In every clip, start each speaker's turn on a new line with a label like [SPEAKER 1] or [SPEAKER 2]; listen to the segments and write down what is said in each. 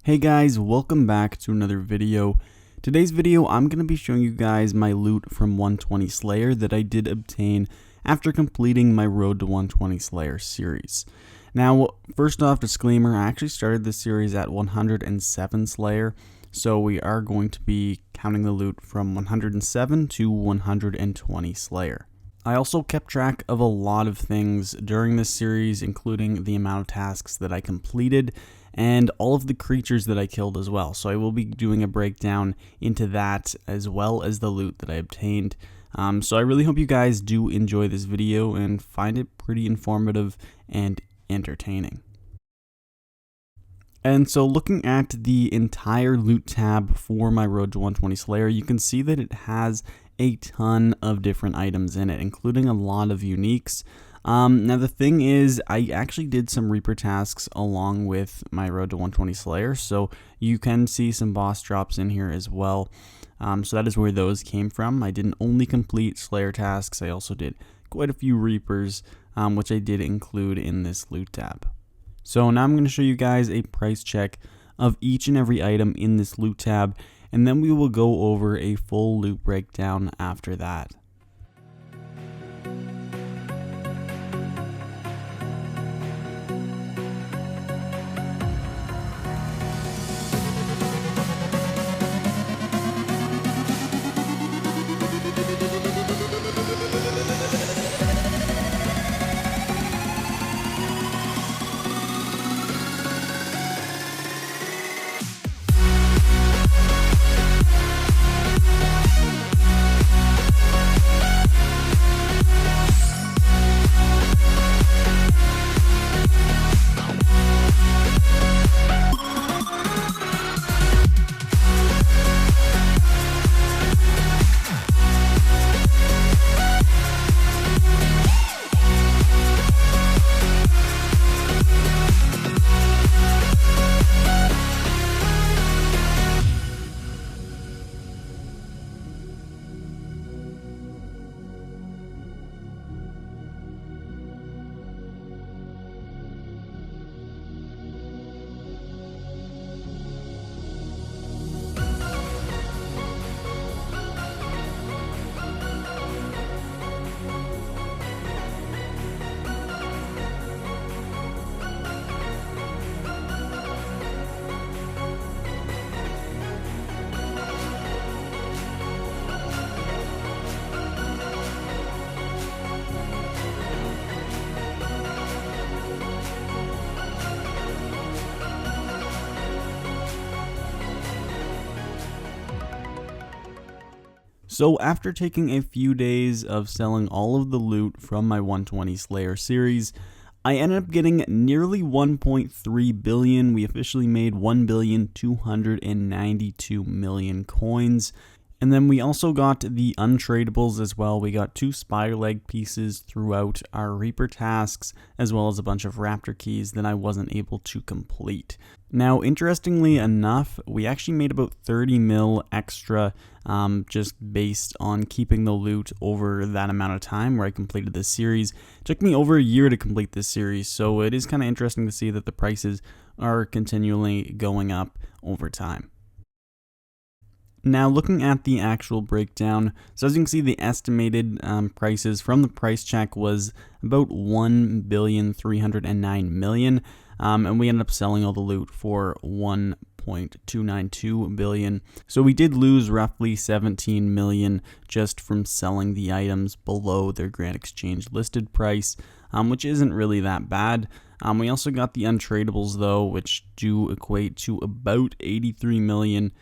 [SPEAKER 1] Hey guys, welcome back to another video. Today's video, I'm going to be showing you guys my loot from 120 Slayer that I did obtain after completing my Road to 120 Slayer series. Now, first off, disclaimer, I actually started this series at 107 Slayer, so we are going to be counting the loot from 107 to 120 Slayer. I also kept track of a lot of things during this series, including the amount of tasks that I completed and all of the creatures that I killed as well. So I will be doing a breakdown into that as well as the loot that I obtained. So I really hope you guys do enjoy this video and find it pretty informative and entertaining. And so looking at the entire loot tab for my Road to 120 Slayer, you can see that it has a ton of different items in it, including a lot of uniques. Now the thing is, I actually did some Reaper tasks along with my Road to 120 Slayer, so you can see some boss drops in here as well. So that is where those came from. I didn't only complete Slayer tasks, I also did quite a few Reapers, which I did include in this loot tab. So now I'm going to show you guys a price check of each and every item in this loot tab, and then we will go over a full loot breakdown after that. So after taking a few days of selling all of the loot from my 120 Slayer series, I ended up getting nearly 1.3 billion. We officially made 1,292,000,000 coins. And then we also got the untradables as well. We got 2 spider leg pieces throughout our Reaper tasks, as well as a bunch of raptor keys that I wasn't able to complete. Now, interestingly enough, we actually made about 30 mil extra just based on keeping the loot over that amount of time where I completed this series. It took me over a year to complete this series, so it is kind of interesting to see that the prices are continually going up over time. Now looking at the actual breakdown, so as you can see, the estimated prices from the price check was about 1,309,000,000, and we ended up selling all the loot for 1.292 billion. So we did lose roughly 17 million just from selling the items below their Grand Exchange listed price, which isn't really that bad. We also got the untradables though, which do equate to about 83 million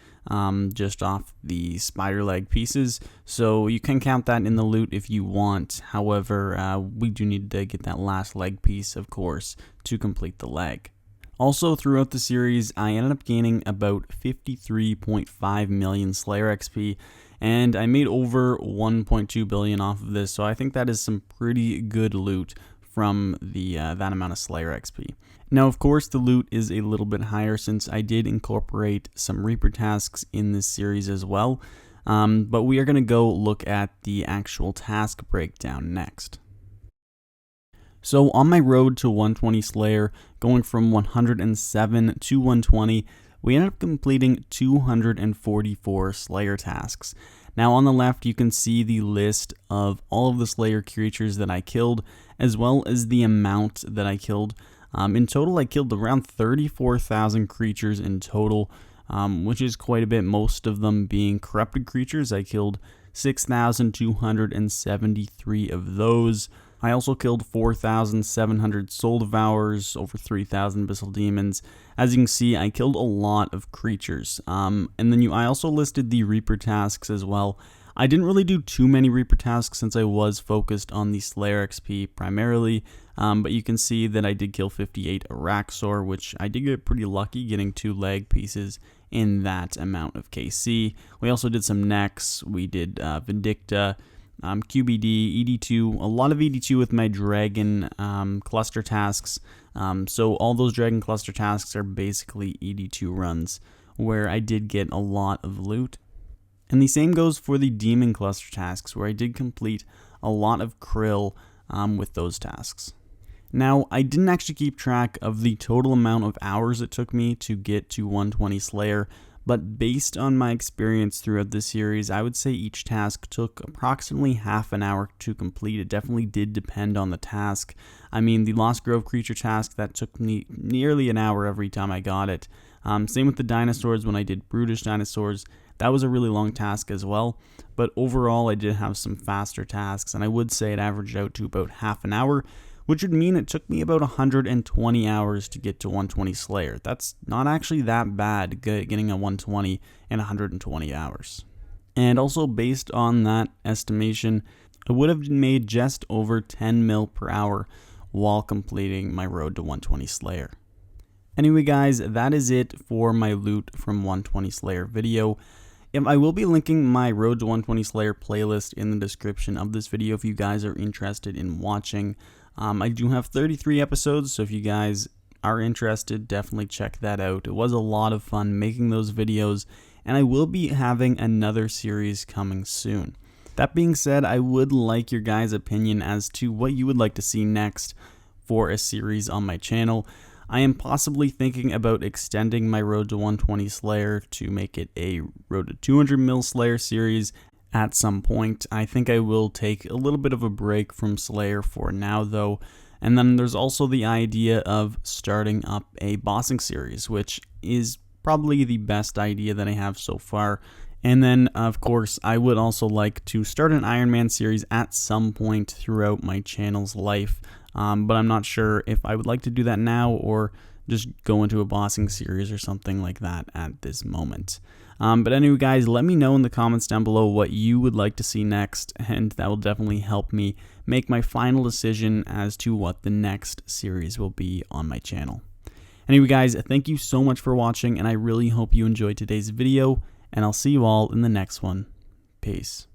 [SPEAKER 1] just off the spider leg pieces. So you can count that in the loot if you want. However, we do need to get that last leg piece, of course, to complete the leg. Also, throughout the series, I ended up gaining about 53.5 million Slayer XP, and I made over 1.2 billion off of this, so I think that is some pretty good loot from the that amount of Slayer XP. Now, of course, the loot is a little bit higher since I did incorporate some Reaper tasks in this series as well, but we are going to go look at the actual task breakdown next. So on my road to 120 Slayer, going from 107 to 120, we ended up completing 244 Slayer tasks. Now on the left you can see the list of all of the Slayer creatures that I killed, as well as the amount that I killed. In total I killed around 34,000 creatures in total, which is quite a bit, most of them being corrupted creatures. I killed 6,273 of those. I also killed 4,700 Soul Devourers, over 3,000 Abyssal Demons. As you can see, I killed a lot of creatures. And then I also listed the Reaper tasks as well. I didn't really do too many Reaper tasks since I was focused on the Slayer XP primarily, but you can see that I did kill 58 Araxor, which I did get pretty lucky getting 2 leg pieces in that amount of KC. We also did some necks, we did Vindicta, QBD, ED2, a lot of ED2 with my Dragon cluster tasks. So all those Dragon cluster tasks are basically ED2 runs where I did get a lot of loot. And the same goes for the Demon cluster tasks, where I did complete a lot of Krill with those tasks. Now, I didn't actually keep track of the total amount of hours it took me to get to 120 Slayer, but based on my experience throughout this series, I would say each task took approximately half an hour to complete. It definitely did depend on the task. I mean, the Lost Grove creature task, that took me nearly an hour every time I got it. Same with the dinosaurs. When I did Brutish dinosaurs, that was a really long task as well, but overall I did have some faster tasks, and I would say it averaged out to about half an hour, which would mean it took me about 120 hours to get to 120 Slayer. That's not actually that bad, getting a 120 in 120 hours. And also based on that estimation, I would have made just over 10 mil per hour while completing my road to 120 Slayer. Anyway guys, that is it for my loot from 120 Slayer video. I will be linking my Road to 120 Slayer playlist in the description of this video if you guys are interested in watching. I do have 33 episodes, so if you guys are interested, definitely check that out. It was a lot of fun making those videos, and I will be having another series coming soon. That being said, I would like your guys' opinion as to what you would like to see next for a series on my channel. I am possibly thinking about extending my Road to 120 Slayer to make it a Road to 200 mil Slayer series at some point. I think I will take a little bit of a break from Slayer for now though. And then there's also the idea of starting up a bossing series, which is probably the best idea that I have so far. And then, of course, I would also like to start an Iron Man series at some point throughout my channel's life. But I'm not sure if I would like to do that now or just go into a bossing series or something like that at this moment. But anyway, guys, let me know in the comments down below what you would like to see next, and that will definitely help me make my final decision as to what the next series will be on my channel. Anyway, guys, thank you so much for watching, and I really hope you enjoyed today's video, and I'll see you all in the next one. Peace.